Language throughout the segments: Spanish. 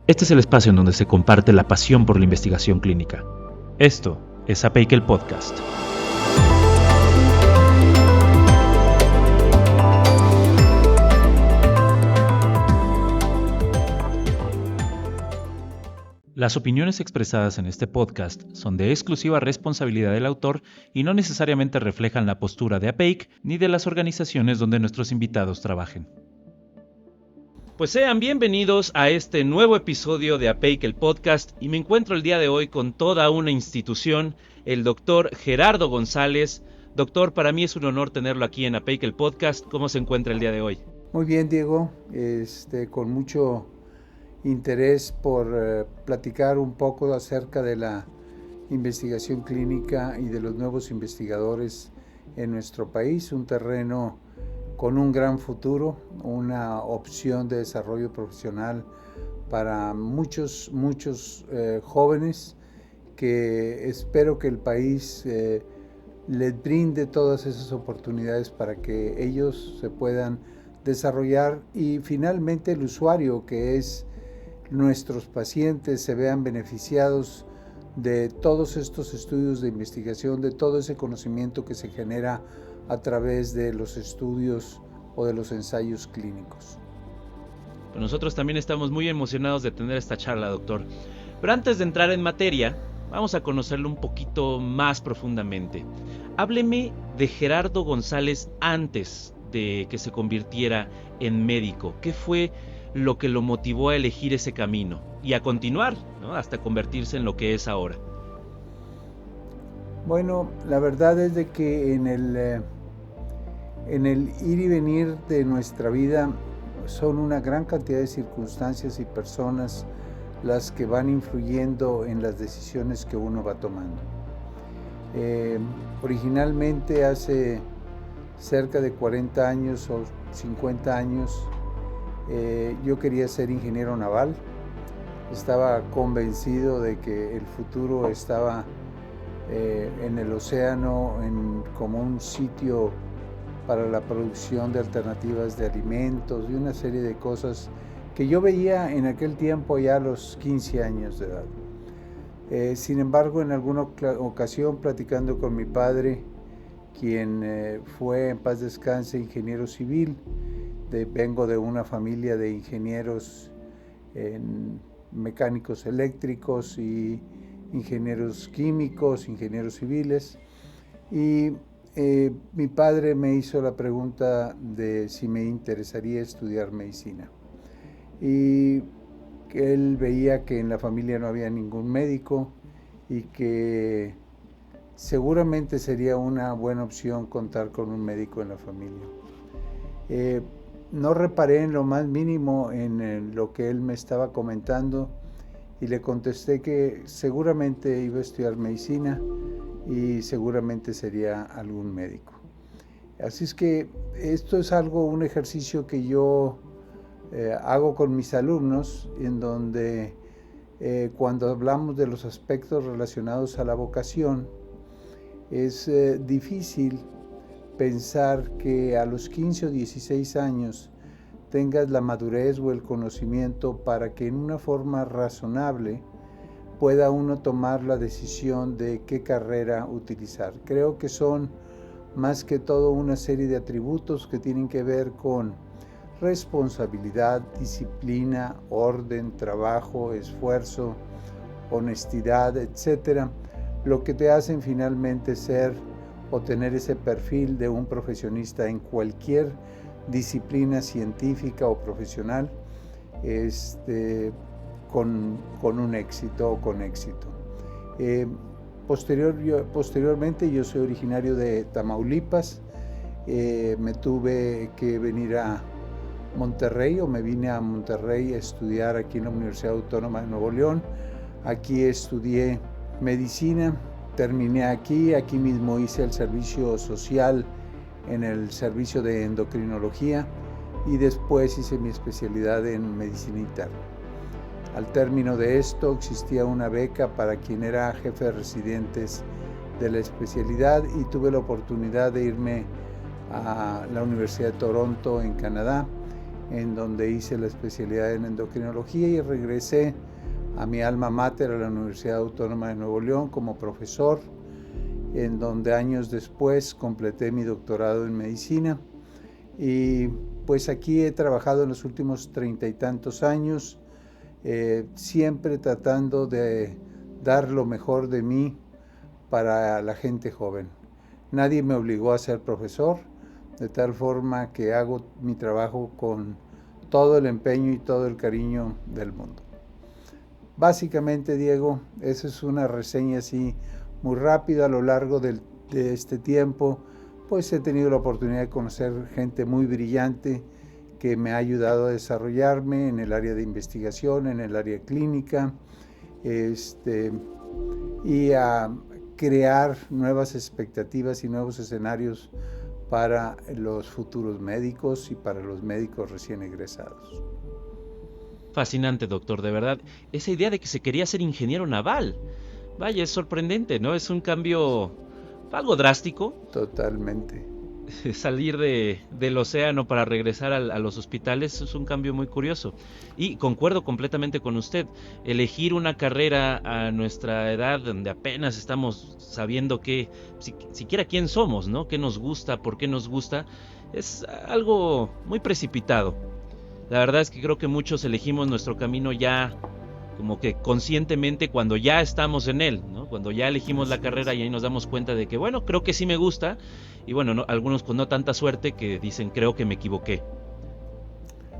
Este es el espacio en donde se comparte la pasión por la investigación clínica. Esto es APEIC el Podcast. Las opiniones expresadas en este podcast son de exclusiva responsabilidad del autor y no necesariamente reflejan la postura de APEIC ni de las organizaciones donde nuestros invitados trabajen. Pues sean bienvenidos a este nuevo episodio de APEIC el Podcast, y me encuentro el día de hoy con toda una institución, el doctor Gerardo González. Doctor, para mí es un honor tenerlo aquí en APEIC el Podcast. ¿Cómo se encuentra el día de hoy? Muy bien, Diego, con mucho interés por platicar un poco acerca de la investigación clínica y de los nuevos investigadores en nuestro país, un terreno con un gran futuro, una opción de desarrollo profesional para muchos jóvenes que espero que el país les brinde todas esas oportunidades para que ellos se puedan desarrollar y finalmente el usuario, que es nuestros pacientes, se vean beneficiados de todos estos estudios de investigación, de todo ese conocimiento que se genera a través de los estudios o de los ensayos clínicos. Nosotros también estamos muy emocionados de tener esta charla, doctor. Pero antes de entrar en materia, vamos a conocerlo un poquito más profundamente. Hábleme de Gerardo González antes de que se convirtiera en médico. ¿Qué fue lo que lo motivó a elegir ese camino y a continuar, ¿no?, hasta convertirse en lo que es ahora? Bueno, la verdad es de que en el ir y venir de nuestra vida son una gran cantidad de circunstancias y personas las que van influyendo en las decisiones que uno va tomando. Originalmente hace cerca de 40 años o 50 años yo quería ser ingeniero naval. Estaba convencido de que el futuro estaba en el océano como un sitio para la producción de alternativas de alimentos y una serie de cosas que yo veía en aquel tiempo ya a los 15 años de edad. Sin embargo, en alguna ocasión, platicando con mi padre, quien fue, en paz descanse, ingeniero civil, vengo de una familia de ingenieros mecánicos eléctricos y ingenieros químicos, ingenieros civiles, y mi padre me hizo la pregunta de si me interesaría estudiar medicina. Y él veía que en la familia no había ningún médico y que seguramente sería una buena opción contar con un médico en la familia. No reparé en lo más mínimo en lo que él me estaba comentando y le contesté que seguramente iba a estudiar medicina y seguramente sería algún médico. Así es que esto es un ejercicio que yo hago con mis alumnos, en donde cuando hablamos de los aspectos relacionados a la vocación, es difícil pensar que a los 15 o 16 años tengas la madurez o el conocimiento para que en una forma razonable pueda uno tomar la decisión de qué carrera utilizar. Creo que son más que todo una serie de atributos que tienen que ver con responsabilidad, disciplina, orden, trabajo, esfuerzo, honestidad, etcétera, lo que te hacen finalmente ser o tener ese perfil de un profesionista en cualquier disciplina científica o profesional, con un éxito o con éxito. Posteriormente, yo soy originario de Tamaulipas, me tuve que venir a Monterrey, o me vine a Monterrey a estudiar aquí en la Universidad Autónoma de Nuevo León. Aquí estudié medicina, terminé aquí mismo hice el servicio social en el servicio de endocrinología y después hice mi especialidad en medicina interna. Al término de esto existía una beca para quien era jefe de residentes de la especialidad y tuve la oportunidad de irme a la Universidad de Toronto en Canadá en donde hice la especialidad en endocrinología y regresé a mi alma mater, a la Universidad Autónoma de Nuevo León, como profesor, en donde años después completé mi doctorado en medicina. Y pues aquí he trabajado en los últimos 30 y tantos años, siempre tratando de dar lo mejor de mí para la gente joven. Nadie me obligó a ser profesor, de tal forma que hago mi trabajo con todo el empeño y todo el cariño del mundo. Básicamente, Diego, esa es una reseña así muy rápida. A lo largo de este tiempo, pues he tenido la oportunidad de conocer gente muy brillante que me ha ayudado a desarrollarme en el área de investigación, en el área clínica, y a crear nuevas expectativas y nuevos escenarios para los futuros médicos y para los médicos recién egresados. Fascinante, doctor, de verdad. Esa idea de que se quería ser ingeniero naval. Vaya, es sorprendente, ¿no? Es un cambio algo drástico. Totalmente. Salir del océano para regresar a los hospitales es un cambio muy curioso. Y concuerdo completamente con usted. Elegir una carrera a nuestra edad, donde apenas estamos sabiendo siquiera quién somos, ¿no? ¿Qué nos gusta? ¿Por qué nos gusta? Es algo muy precipitado. La verdad es que creo que muchos elegimos nuestro camino ya como que conscientemente cuando ya estamos en él, ¿no? Cuando ya elegimos la carrera y ahí nos damos cuenta de que, bueno, creo que sí me gusta. Y bueno, no, algunos con no tanta suerte que dicen, creo que me equivoqué.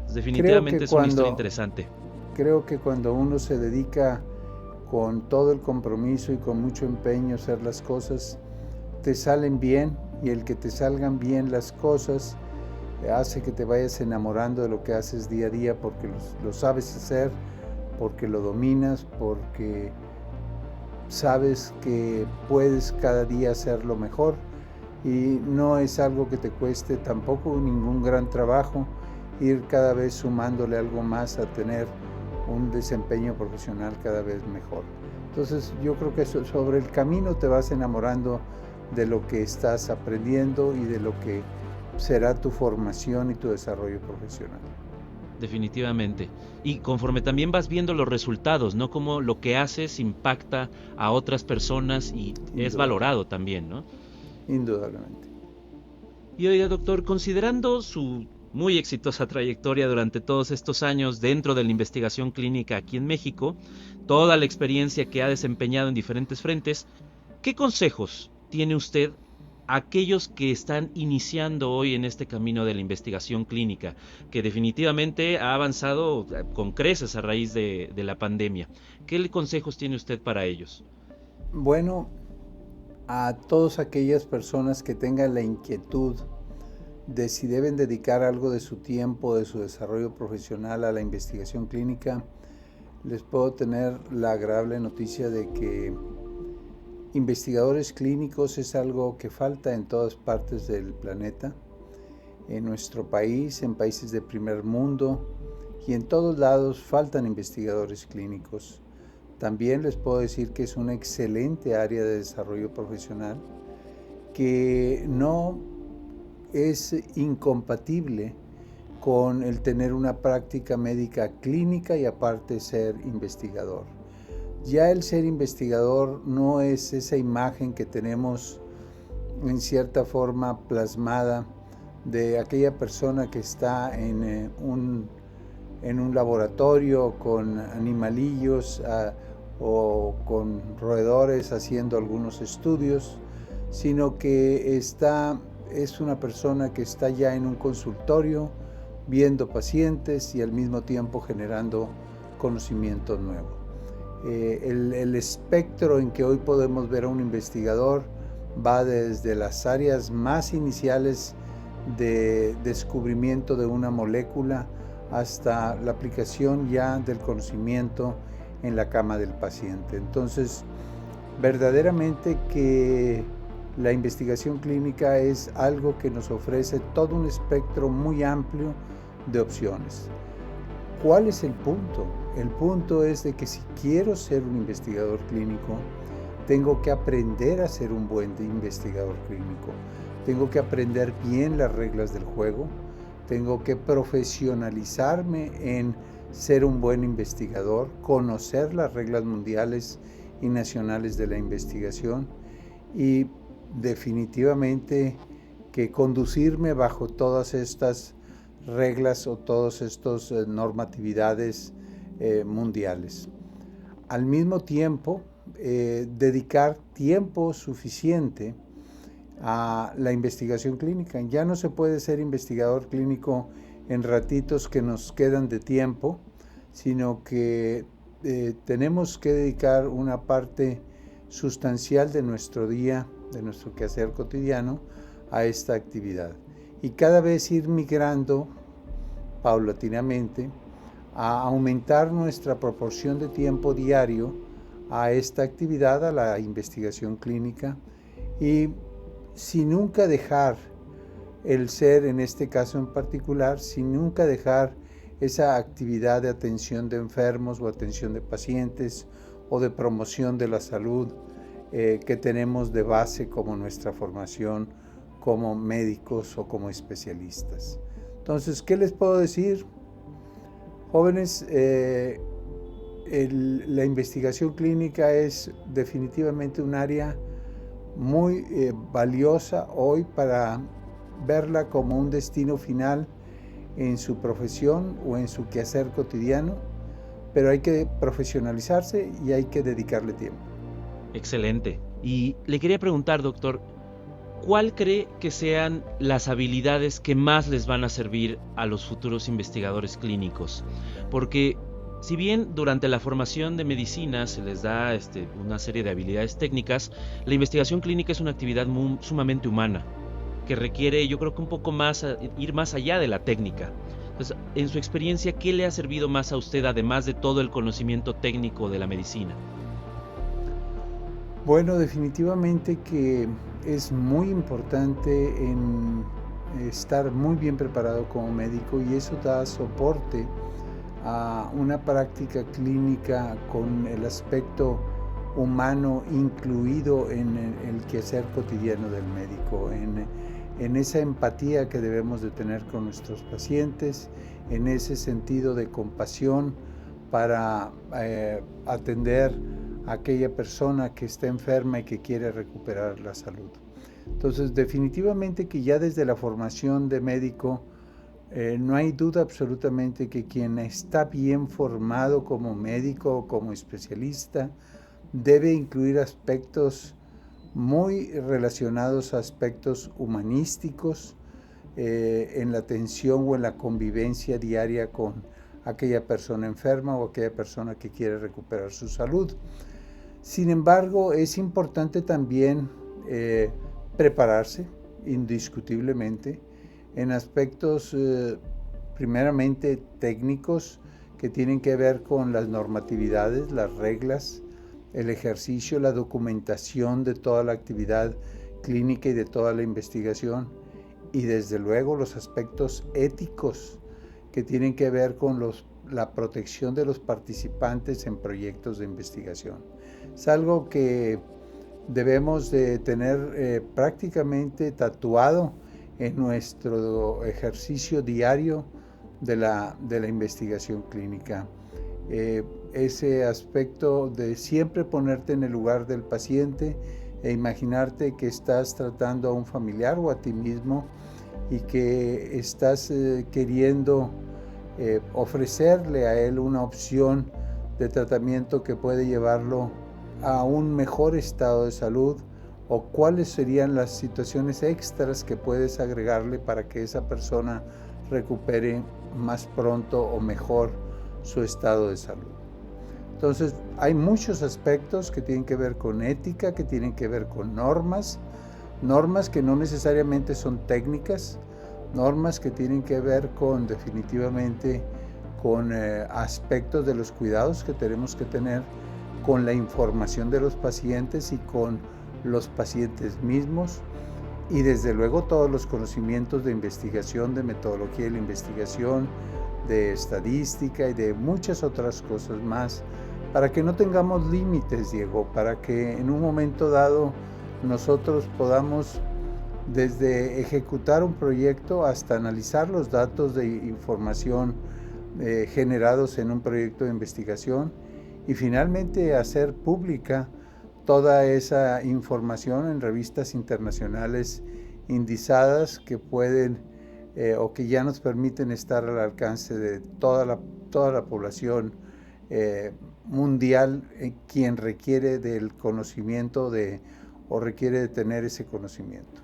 Pues definitivamente es una historia interesante. Creo que cuando uno se dedica con todo el compromiso y con mucho empeño a hacer las cosas, te salen bien, y el que te salgan bien las cosas hace que te vayas enamorando de lo que haces día a día, porque lo sabes hacer, porque lo dominas, porque sabes que puedes cada día hacerlo mejor, y no es algo que te cueste tampoco ningún gran trabajo ir cada vez sumándole algo más a tener un desempeño profesional cada vez mejor. Entonces yo creo que sobre el camino te vas enamorando de lo que estás aprendiendo y de lo que será tu formación y tu desarrollo profesional. Definitivamente. Y conforme también vas viendo los resultados, ¿no? Cómo lo que haces impacta a otras personas y es valorado también, ¿no? Indudablemente. Y oiga, doctor, considerando su muy exitosa trayectoria durante todos estos años dentro de la investigación clínica aquí en México, toda la experiencia que ha desempeñado en diferentes frentes, ¿qué consejos tiene usted a aquellos que están iniciando hoy en este camino de la investigación clínica, que definitivamente ha avanzado con creces a raíz de la pandemia? ¿Qué consejos tiene usted para ellos? Bueno, a todas aquellas personas que tengan la inquietud de si deben dedicar algo de su tiempo, de su desarrollo profesional a la investigación clínica, les puedo tener la agradable noticia de que investigadores clínicos es algo que falta en todas partes del planeta, en nuestro país, en países de primer mundo, y en todos lados faltan investigadores clínicos. También les puedo decir que es una excelente área de desarrollo profesional, que no es incompatible con el tener una práctica médica clínica y aparte ser investigador. Ya el ser investigador no es esa imagen que tenemos en cierta forma plasmada de aquella persona que está en un laboratorio con animalillos o con roedores haciendo algunos estudios, sino que es una persona que está ya en un consultorio viendo pacientes y al mismo tiempo generando conocimiento nuevo. El espectro en que hoy podemos ver a un investigador va desde las áreas más iniciales de descubrimiento de una molécula hasta la aplicación ya del conocimiento en la cama del paciente. Entonces, verdaderamente que la investigación clínica es algo que nos ofrece todo un espectro muy amplio de opciones. ¿Cuál es el punto? El punto es de que si quiero ser un investigador clínico, tengo que aprender a ser un buen investigador clínico. Tengo que aprender bien las reglas del juego. tengo que profesionalizarme en ser un buen investigador, conocer las reglas mundiales y nacionales de la investigación y definitivamente que conducirme bajo todas estas reglas o todas estas normatividades mundiales. Al mismo tiempo, dedicar tiempo suficiente a la investigación clínica. Ya no se puede ser investigador clínico en ratitos que nos quedan de tiempo, sino que tenemos que dedicar una parte sustancial de nuestro día, de nuestro quehacer cotidiano, a esta actividad. Y cada vez ir migrando paulatinamente a aumentar nuestra proporción de tiempo diario a esta actividad, a la investigación clínica, y sin nunca dejar el ser, en este caso en particular, sin nunca dejar esa actividad de atención de enfermos o atención de pacientes o de promoción de la salud que tenemos de base como nuestra formación como médicos o como especialistas. Entonces, ¿qué les puedo decir? Jóvenes, la investigación clínica es definitivamente un área muy valiosa hoy para verla como un destino final en su profesión o en su quehacer cotidiano, pero hay que profesionalizarse y hay que dedicarle tiempo. Excelente. Y le quería preguntar, doctor, ¿cuál cree que sean las habilidades que más les van a servir a los futuros investigadores clínicos? Porque si bien durante la formación de medicina se les da una serie de habilidades técnicas, la investigación clínica es una actividad sumamente humana, que requiere, yo creo que un poco más, ir más allá de la técnica. Entonces, en su experiencia, ¿qué le ha servido más a usted, además de todo el conocimiento técnico de la medicina? Bueno, definitivamente que es muy importante en estar muy bien preparado como médico y eso da soporte a una práctica clínica con el aspecto humano incluido en el quehacer cotidiano del médico, en esa empatía que debemos de tener con nuestros pacientes, en ese sentido de compasión para atender a aquella persona que está enferma y que quiere recuperar la salud. Entonces, definitivamente que ya desde la formación de médico, no hay duda absolutamente que quien está bien formado como médico o como especialista debe incluir aspectos muy relacionados a aspectos humanísticos en la atención o en la convivencia diaria con aquella persona enferma o aquella persona que quiere recuperar su salud. Sin embargo, es importante también prepararse indiscutiblemente en aspectos primeramente técnicos que tienen que ver con las normatividades, las reglas, el ejercicio, la documentación de toda la actividad clínica y de toda la investigación y desde luego los aspectos éticos que tienen que ver con la protección de los participantes en proyectos de investigación. Es algo que debemos de tener prácticamente tatuado en nuestro ejercicio diario de la investigación clínica. Ese aspecto de siempre ponerte en el lugar del paciente e imaginarte que estás tratando a un familiar o a ti mismo y que estás queriendo ofrecerle a él una opción de tratamiento que puede llevarlo a un mejor estado de salud o cuáles serían las situaciones extras que puedes agregarle para que esa persona recupere más pronto o mejor su estado de salud. Entonces, hay muchos aspectos que tienen que ver con ética, que tienen que ver con normas que no necesariamente son técnicas, normas que tienen que ver con definitivamente con aspectos de los cuidados que tenemos que tener con la información de los pacientes y con los pacientes mismos y desde luego todos los conocimientos de investigación, de metodología de la investigación, de estadística y de muchas otras cosas más para que no tengamos límites, Diego, para que en un momento dado nosotros podamos desde ejecutar un proyecto hasta analizar los datos de información generados en un proyecto de investigación y finalmente hacer pública toda esa información en revistas internacionales indizadas que pueden o que ya nos permiten estar al alcance de toda la población mundial, quien requiere del conocimiento o requiere de tener ese conocimiento.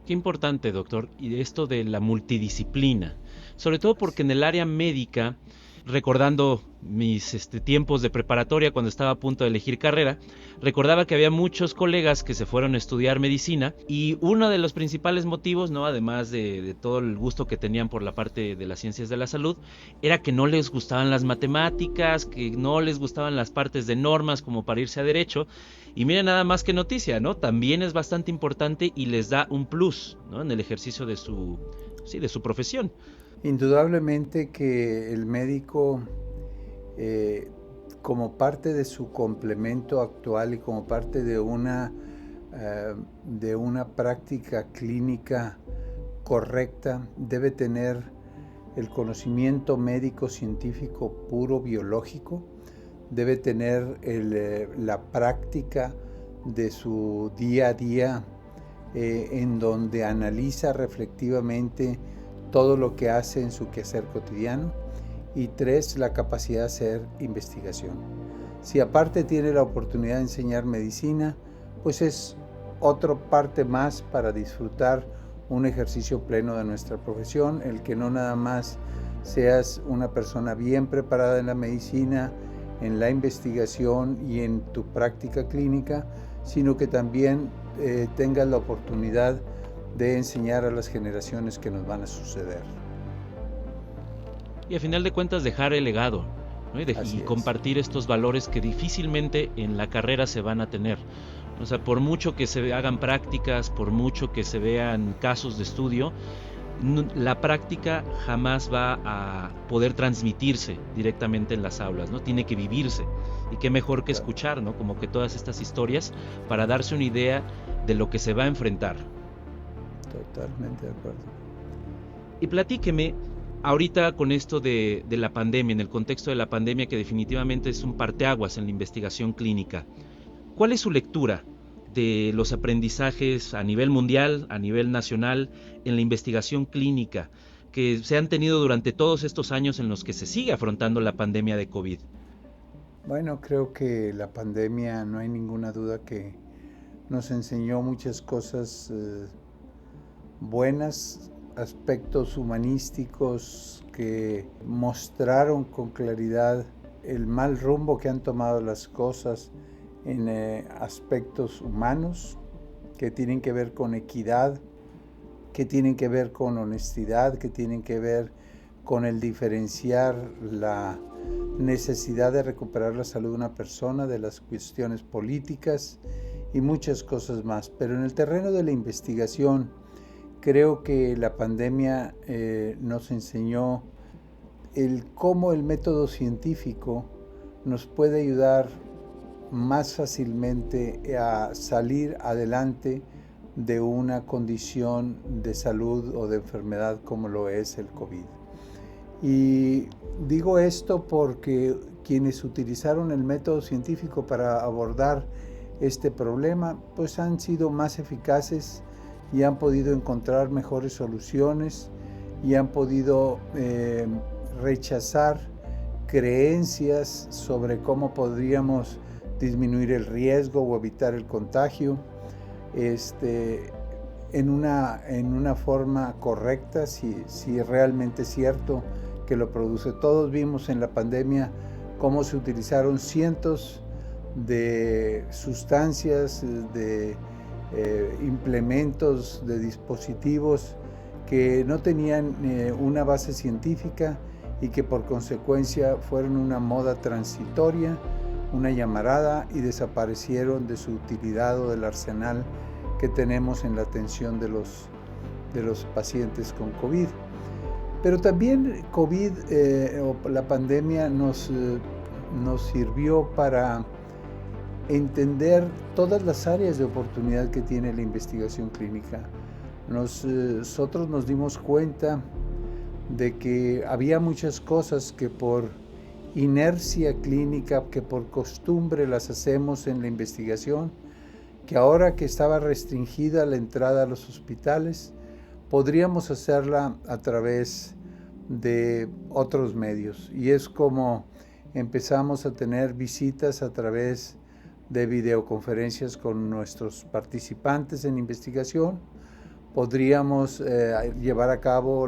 Qué importante, doctor, y esto de la multidisciplina, sobre todo porque en el área médica, recordando mis tiempos de preparatoria cuando estaba a punto de elegir carrera, recordaba que había muchos colegas que se fueron a estudiar medicina y uno de los principales motivos, ¿no?, además de todo el gusto que tenían por la parte de las ciencias de la salud, era que no les gustaban las matemáticas, que no les gustaban las partes de normas como para irse a derecho. Y miren nada más que noticia, ¿no? También es bastante importante y les da un plus, ¿no?, en el ejercicio de su profesión. Indudablemente que el médico, como parte de su complemento actual y como parte de una práctica clínica correcta, debe tener el conocimiento médico-científico puro biológico, debe tener la práctica de su día a día en donde analiza reflectivamente todo lo que hace en su quehacer cotidiano, y 3, la capacidad de hacer investigación. Si aparte tiene la oportunidad de enseñar medicina, pues es otra parte más para disfrutar un ejercicio pleno de nuestra profesión, el que no nada más seas una persona bien preparada en la medicina, en la investigación y en tu práctica clínica, sino que también tengas la oportunidad de enseñar a las generaciones que nos van a suceder. Y a final de cuentas dejar el legado, ¿no? y compartir estos valores que difícilmente en la carrera se van a tener. O sea, por mucho que se hagan prácticas, por mucho que se vean casos de estudio, la práctica jamás va a poder transmitirse directamente en las aulas, ¿no? Tiene que vivirse. Y qué mejor que escuchar, ¿no?, como que todas estas historias para darse una idea de lo que se va a enfrentar. Totalmente de acuerdo. Y platíqueme, ahorita con esto de la pandemia, en el contexto de la pandemia, que definitivamente es un parteaguas en la investigación clínica, ¿cuál es su lectura de los aprendizajes a nivel mundial, a nivel nacional, en la investigación clínica que se han tenido durante todos estos años en los que se sigue afrontando la pandemia de COVID? Bueno, creo que la pandemia, no hay ninguna duda que nos enseñó muchas cosas buenas, aspectos humanísticos que mostraron con claridad el mal rumbo que han tomado las cosas en aspectos humanos que tienen que ver con equidad, que tienen que ver con honestidad, que tienen que ver con el diferenciar la necesidad de recuperar la salud de una persona de las cuestiones políticas y muchas cosas más. Pero en el terreno de la investigación, creo que la pandemia nos enseñó cómo el método científico nos puede ayudar más fácilmente a salir adelante de una condición de salud o de enfermedad como lo es el COVID. Y digo esto porque quienes utilizaron el método científico para abordar este problema, pues han sido más eficaces y han podido encontrar mejores soluciones y han podido rechazar creencias sobre cómo podríamos disminuir el riesgo o evitar el contagio en una forma correcta, si realmente es cierto que lo produce. Todos vimos en la pandemia cómo se utilizaron cientos de sustancias, de implementos, de dispositivos que no tenían una base científica y que por consecuencia fueron una moda transitoria, una llamarada, y desaparecieron de su utilidad o del arsenal que tenemos en la atención de los pacientes con COVID. Pero también COVID o la pandemia nos sirvió para entender todas las áreas de oportunidad que tiene la investigación clínica. nosotros nos dimos cuenta de que había muchas cosas que por inercia clínica, que por costumbre las hacemos en la investigación, que ahora que estaba restringida la entrada a los hospitales, podríamos hacerla a través de otros medios. Y es como empezamos a tener visitas a través de videoconferencias con nuestros participantes en investigación. Podríamos llevar a cabo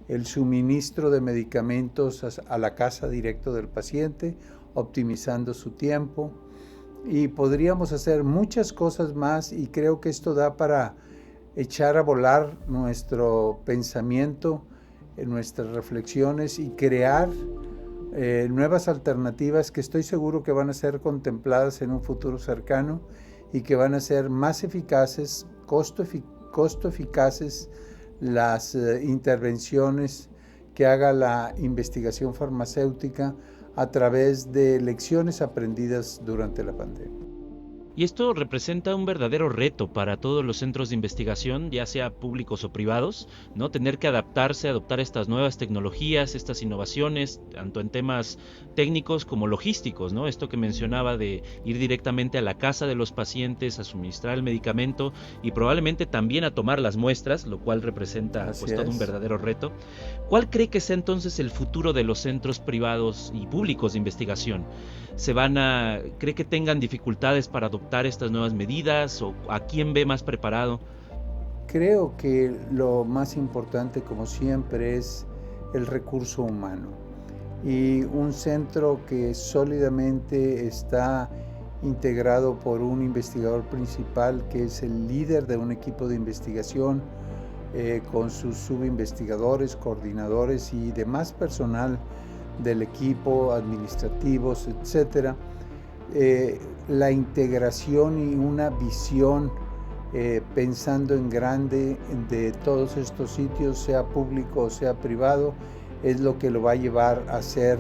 el suministro de medicamentos a la casa directo del paciente, optimizando su tiempo. Y podríamos hacer muchas cosas más, y creo que esto da para echar a volar nuestro pensamiento, nuestras reflexiones, y crear nuevas alternativas que estoy seguro que van a ser contempladas en un futuro cercano y que van a ser más eficaces, costo eficaces las intervenciones que haga la investigación farmacéutica a través de lecciones aprendidas durante la pandemia. Y esto representa un verdadero reto para todos los centros de investigación, ya sea públicos o privados, ¿no? Tener que adaptarse, adoptar estas nuevas tecnologías, estas innovaciones, tanto en temas técnicos como logísticos, ¿no? Esto que mencionaba de ir directamente a la casa de los pacientes, a suministrar el medicamento y probablemente también a tomar las muestras, lo cual representa todo un verdadero reto. ¿Cuál cree que sea entonces el futuro de los centros privados y públicos de investigación? ¿Cree que tengan dificultades para adoptar estas nuevas medidas, o a quién ve más preparado? Creo que lo más importante, como siempre, es el recurso humano, y un centro que sólidamente está integrado por un investigador principal que es el líder de un equipo de investigación, con sus subinvestigadores, coordinadores y demás personal del equipo, administrativos, etcétera. La integración y una visión pensando en grande de todos estos sitios, sea público o sea privado, es lo que lo va a llevar a ser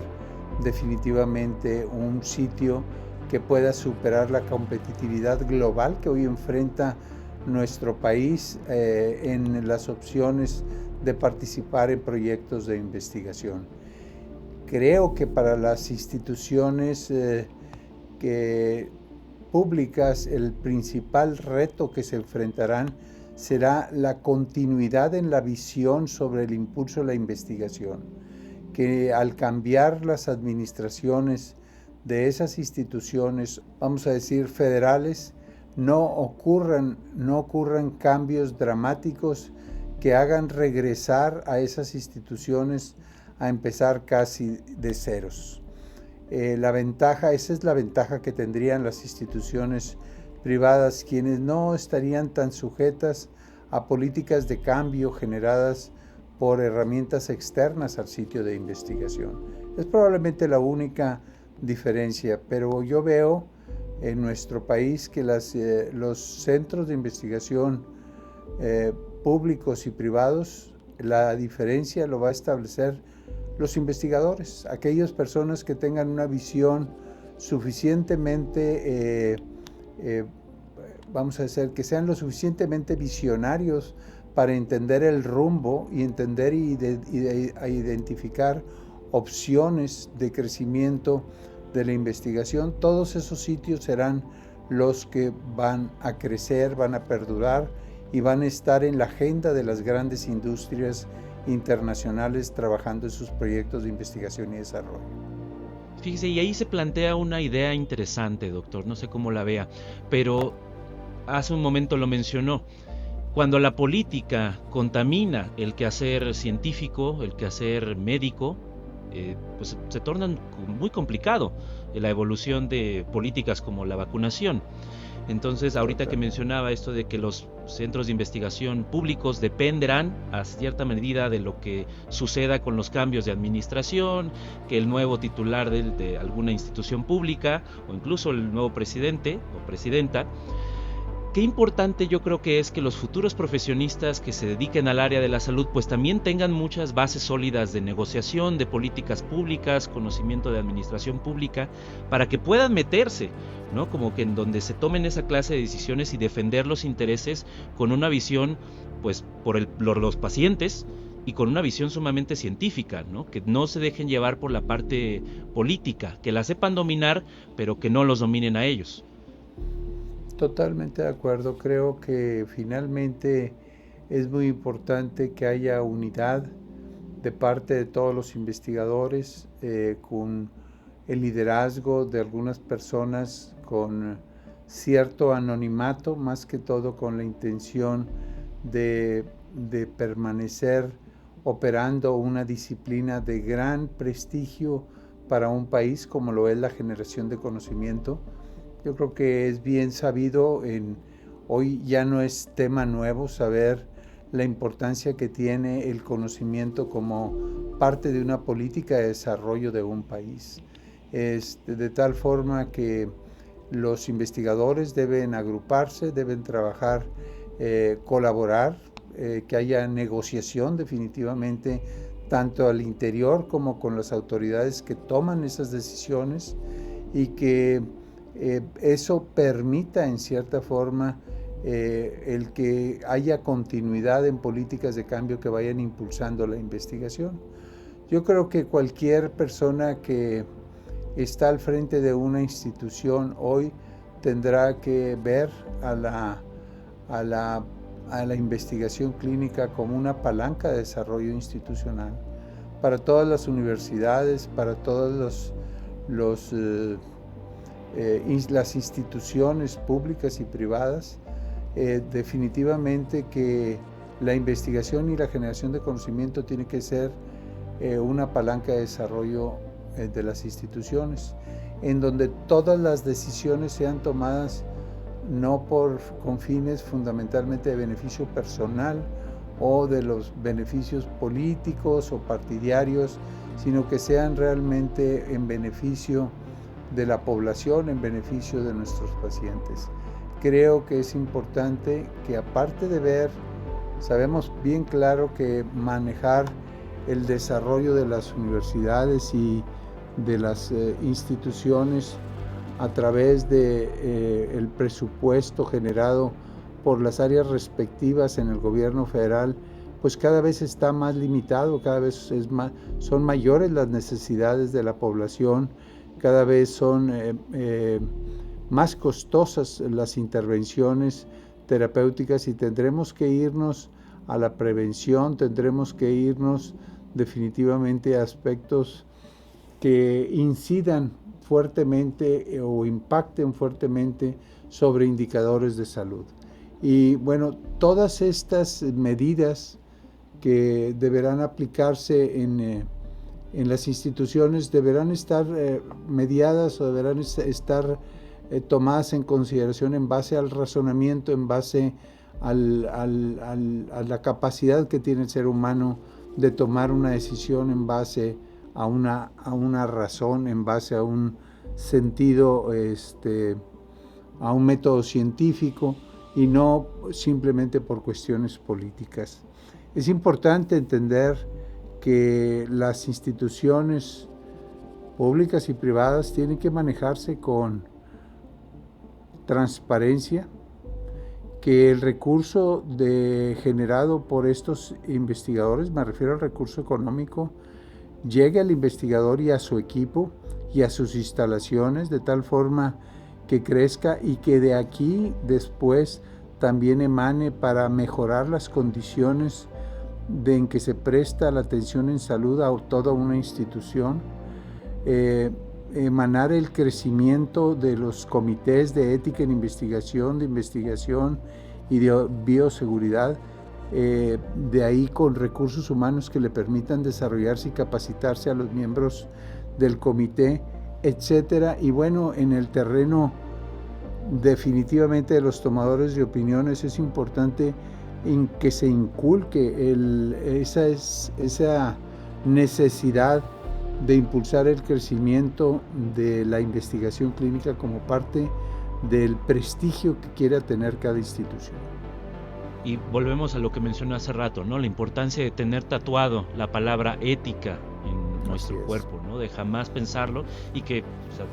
definitivamente un sitio que pueda superar la competitividad global que hoy enfrenta nuestro país en las opciones de participar en proyectos de investigación. Creo que para las instituciones públicas el principal reto que se enfrentarán será la continuidad en la visión sobre el impulso de la investigación, que al cambiar las administraciones de esas instituciones, vamos a decir federales, no ocurran cambios dramáticos que hagan regresar a esas instituciones a empezar casi de ceros. Esa es la ventaja que tendrían las instituciones privadas, quienes no estarían tan sujetas a políticas de cambio generadas por herramientas externas al sitio de investigación. Es probablemente la única diferencia, pero yo veo en nuestro país que los centros de investigación públicos y privados, la diferencia lo va a establecer los investigadores, aquellas personas que tengan una visión suficientemente, vamos a decir, que sean lo suficientemente visionarios para entender el rumbo y entender y identificar opciones de crecimiento de la investigación. Todos esos sitios serán los que van a crecer, van a perdurar y van a estar en la agenda de las grandes industrias internacionales trabajando en sus proyectos de investigación y desarrollo. Fíjese, y ahí se plantea una idea interesante, doctor, no sé cómo la vea, pero hace un momento lo mencionó. Cuando la política contamina el quehacer científico, el quehacer médico, pues se torna muy complicado la evolución de políticas como la vacunación. Entonces, ahorita que mencionaba esto de que los centros de investigación públicos dependerán a cierta medida de lo que suceda con los cambios de administración, que el nuevo titular de alguna institución pública o incluso el nuevo presidente o presidenta, qué importante yo creo que es que los futuros profesionistas que se dediquen al área de la salud pues también tengan muchas bases sólidas de negociación, de políticas públicas, conocimiento de administración pública, para que puedan meterse, ¿no? Como que en donde se tomen esa clase de decisiones y defender los intereses con una visión pues por los pacientes y con una visión sumamente científica, ¿no? Que no se dejen llevar por la parte política, que la sepan dominar, pero que no los dominen a ellos. Totalmente de acuerdo. Creo que finalmente es muy importante que haya unidad de parte de todos los investigadores, con el liderazgo de algunas personas con cierto anonimato, más que todo con la intención de permanecer operando una disciplina de gran prestigio para un país como lo es la generación de conocimiento. Yo creo que es bien sabido, hoy ya no es tema nuevo saber la importancia que tiene el conocimiento como parte de una política de desarrollo de un país. De tal forma que los investigadores deben agruparse, deben trabajar, colaborar, que haya negociación definitivamente, tanto al interior como con las autoridades que toman esas decisiones, y que eso permita en cierta forma el que haya continuidad en políticas de cambio que vayan impulsando la investigación. Yo creo que cualquier persona que está al frente de una institución hoy tendrá que ver a la investigación clínica como una palanca de desarrollo institucional para todas las universidades, para todas las instituciones públicas y privadas. Definitivamente que la investigación y la generación de conocimiento tiene que ser una palanca de desarrollo de las instituciones, en donde todas las decisiones sean tomadas no con fines fundamentalmente de beneficio personal o de los beneficios políticos o partidarios, sino que sean realmente en beneficio de la población, en beneficio de nuestros pacientes. Creo que es importante que, aparte de ver, sabemos bien claro que manejar el desarrollo de las universidades y de las instituciones a través de el presupuesto generado por las áreas respectivas en el gobierno federal, pues cada vez está más limitado, cada vez son mayores las necesidades de la población, cada vez son más costosas las intervenciones terapéuticas, y tendremos que irnos a la prevención, tendremos que irnos definitivamente a aspectos que incidan fuertemente o impacten fuertemente sobre indicadores de salud. Y bueno, todas estas medidas que deberán aplicarse en las instituciones deberán estar mediadas o deberán estar tomadas en consideración en base al razonamiento, en base a la capacidad que tiene el ser humano de tomar una decisión en base a una razón, en base a un sentido, a un método científico, y no simplemente por cuestiones políticas. Es importante entender que las instituciones públicas y privadas tienen que manejarse con transparencia, que el recurso generado por estos investigadores, me refiero al recurso económico, llegue al investigador y a su equipo y a sus instalaciones de tal forma que crezca, y que de aquí después también emane para mejorar las condiciones en que se presta la atención en salud a toda una institución, emanar el crecimiento de los comités de ética en investigación, y de bioseguridad, de ahí con recursos humanos que le permitan desarrollarse y capacitarse a los miembros del comité, etcétera. Y bueno, en el terreno definitivamente de los tomadores de opiniones es importante en que se inculque esa necesidad de impulsar el crecimiento de la investigación clínica como parte del prestigio que quiera tener cada institución. Y volvemos a lo que mencioné hace rato, ¿no? La importancia de tener tatuado la palabra ética en nuestro cuerpo, ¿no? De jamás pensarlo y que, o sea,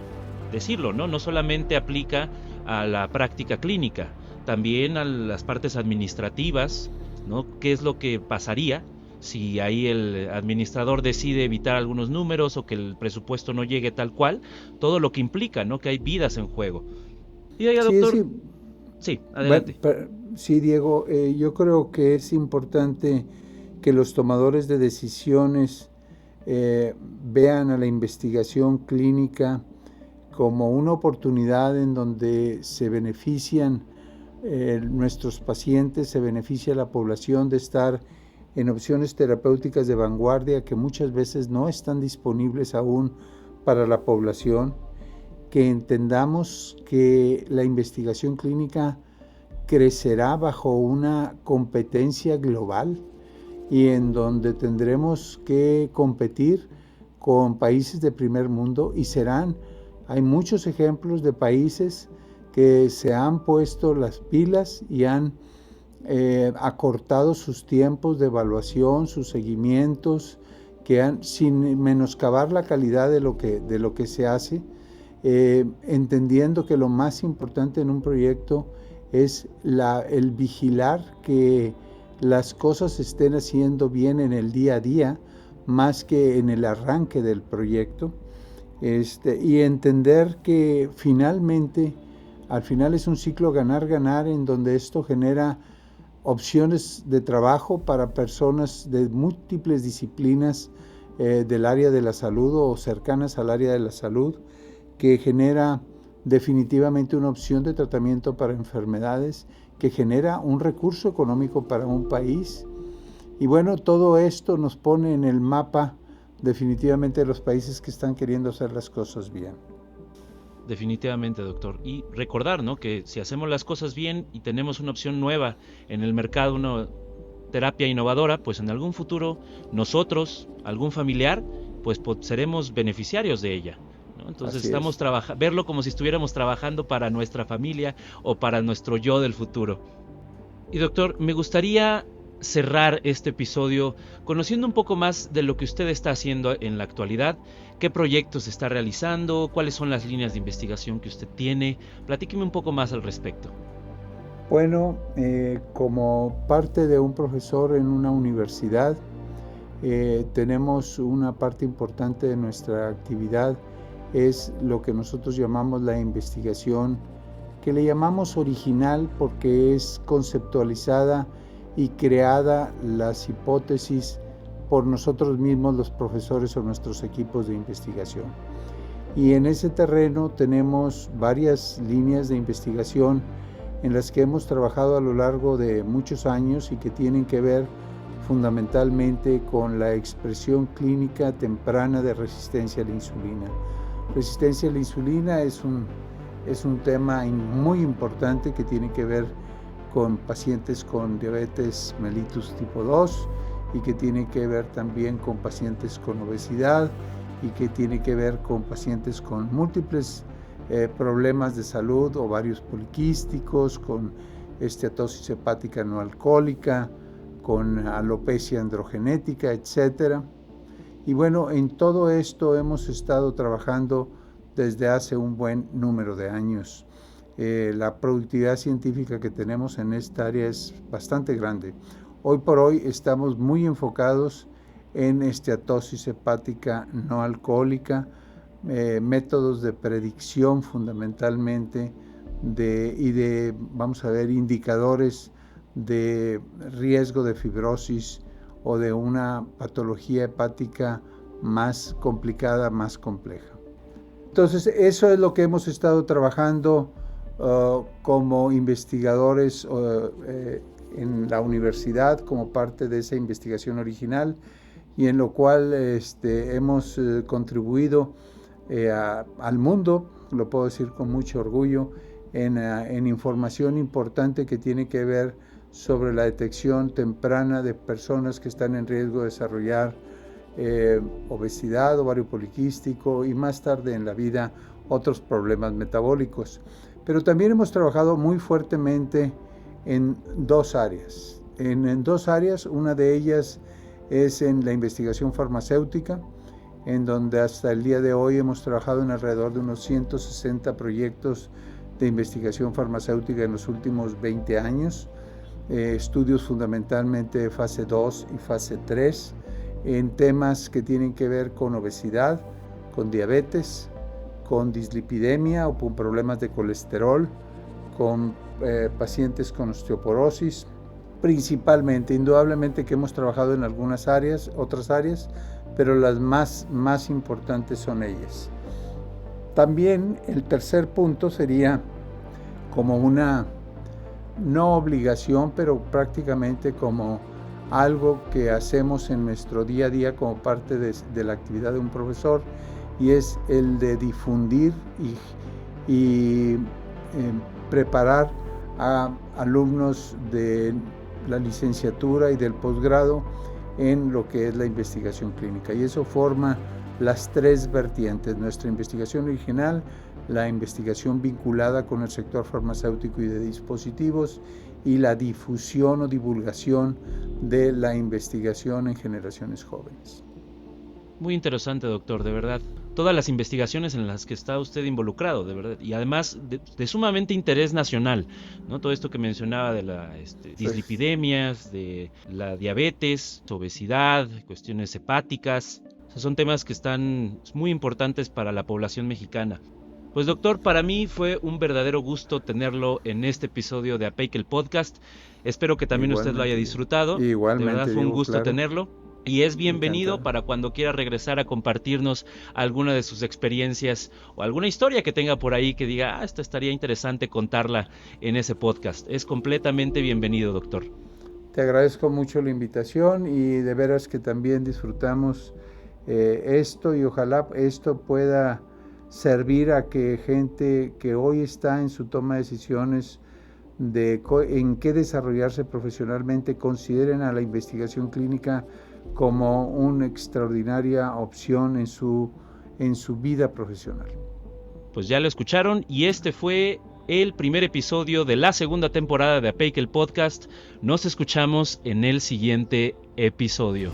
decirlo, ¿no? No solamente aplica a la práctica clínica, también a las partes administrativas, ¿no? ¿Qué es lo que pasaría si ahí el administrador decide evitar algunos números o que el presupuesto no llegue tal cual? Todo lo que implica, ¿no? Que hay vidas en juego. Y oiga, doctor... Sí, adelante. Bueno, sí, Diego, yo creo que es importante que los tomadores de decisiones vean a la investigación clínica como una oportunidad en donde se benefician nuestros pacientes, se beneficia la población de estar en opciones terapéuticas de vanguardia que muchas veces no están disponibles aún para la población, que entendamos que la investigación clínica crecerá bajo una competencia global y en donde tendremos que competir con países de primer mundo y hay muchos ejemplos de países que se han puesto las pilas y han acortado sus tiempos de evaluación, sus seguimientos, sin menoscabar la calidad de lo que se hace, entendiendo que lo más importante en un proyecto es el vigilar que las cosas se estén haciendo bien en el día a día, más que en el arranque del proyecto, y entender que al final es un ciclo ganar-ganar en donde esto genera opciones de trabajo para personas de múltiples disciplinas del área de la salud o cercanas al área de la salud, que genera definitivamente una opción de tratamiento para enfermedades, que genera un recurso económico para un país. Y bueno, todo esto nos pone en el mapa definitivamente de los países que están queriendo hacer las cosas bien. Definitivamente, doctor. Y recordar, ¿no? Que si hacemos las cosas bien y tenemos una opción nueva en el mercado, una terapia innovadora, pues en algún futuro nosotros, algún familiar, pues seremos beneficiarios de ella, ¿no? Entonces verlo como si estuviéramos trabajando para nuestra familia o para nuestro yo del futuro. Y doctor, me gustaría cerrar este episodio conociendo un poco más de lo que usted está haciendo en la actualidad, qué proyectos está realizando, cuáles son las líneas de investigación que usted tiene. Platíqueme un poco más al respecto. Bueno, como parte de un profesor en una universidad, tenemos una parte importante de nuestra actividad, es lo que nosotros llamamos la investigación, que le llamamos original porque es conceptualizada y creada las hipótesis por nosotros mismos, los profesores o nuestros equipos de investigación. Y en ese terreno tenemos varias líneas de investigación en las que hemos trabajado a lo largo de muchos años y que tienen que ver fundamentalmente con la expresión clínica temprana de resistencia a la insulina. Resistencia a la insulina es un tema muy importante que tiene que ver con pacientes con diabetes mellitus tipo 2 y que tiene que ver también con pacientes con obesidad y que tiene que ver con pacientes con múltiples problemas de salud, ovarios poliquísticos, con esteatosis hepática no alcohólica, con alopecia androgenética, etc. Y bueno, en todo esto hemos estado trabajando desde hace un buen número de años. La productividad científica que tenemos en esta área es bastante grande. Hoy por hoy estamos muy enfocados en esteatosis hepática no alcohólica, métodos de predicción fundamentalmente vamos a ver, indicadores de riesgo de fibrosis o de una patología hepática más complicada, más compleja. Entonces, eso es lo que hemos estado trabajando como investigadores en la universidad, como parte de esa investigación original, y en lo cual hemos contribuido al mundo, lo puedo decir con mucho orgullo, en información importante que tiene que ver sobre la detección temprana de personas que están en riesgo de desarrollar obesidad, ovario poliquístico y más tarde en la vida otros problemas metabólicos. Pero también hemos trabajado muy fuertemente en dos áreas. En dos áreas, una de ellas es en la investigación farmacéutica, en donde hasta el día de hoy hemos trabajado en alrededor de unos 160 proyectos de investigación farmacéutica en los últimos 20 años, estudios fundamentalmente de fase 2 y fase 3, en temas que tienen que ver con obesidad, con diabetes, con dislipidemia o con problemas de colesterol, con pacientes con osteoporosis, principalmente. Indudablemente que hemos trabajado en algunas áreas, otras áreas, pero las más importantes son ellas. También el tercer punto sería como una, no obligación, pero prácticamente como algo que hacemos en nuestro día a día como parte de la actividad de un profesor, y es el de difundir y preparar a alumnos de la licenciatura y del posgrado en lo que es la investigación clínica. Y eso forma las tres vertientes: nuestra investigación original, la investigación vinculada con el sector farmacéutico y de dispositivos, y la difusión o divulgación de la investigación en generaciones jóvenes. Muy interesante, doctor, de verdad. Todas las investigaciones en las que está usted involucrado, de verdad, y además de sumamente interés nacional, ¿no? Todo esto que mencionaba de las dislipidemias, de la diabetes, obesidad, cuestiones hepáticas, son temas que están muy importantes para la población mexicana. Pues doctor, para mí fue un verdadero gusto tenerlo en este episodio de APEIC el podcast. Espero que también usted lo haya disfrutado. Igualmente, de verdad fue un gusto claro, tenerlo. Y es bienvenido encantado para cuando quiera regresar a compartirnos alguna de sus experiencias o alguna historia que tenga por ahí que diga, esta estaría interesante contarla en ese podcast. Es completamente bienvenido, doctor. Te agradezco mucho la invitación y de veras que también disfrutamos esto, y ojalá esto pueda servir a que gente que hoy está en su toma de decisiones en qué desarrollarse profesionalmente consideren a la investigación clínica como una extraordinaria opción en su vida profesional. Pues ya lo escucharon, y este fue el primer episodio de la segunda temporada de APEIC el podcast. Nos escuchamos en el siguiente episodio.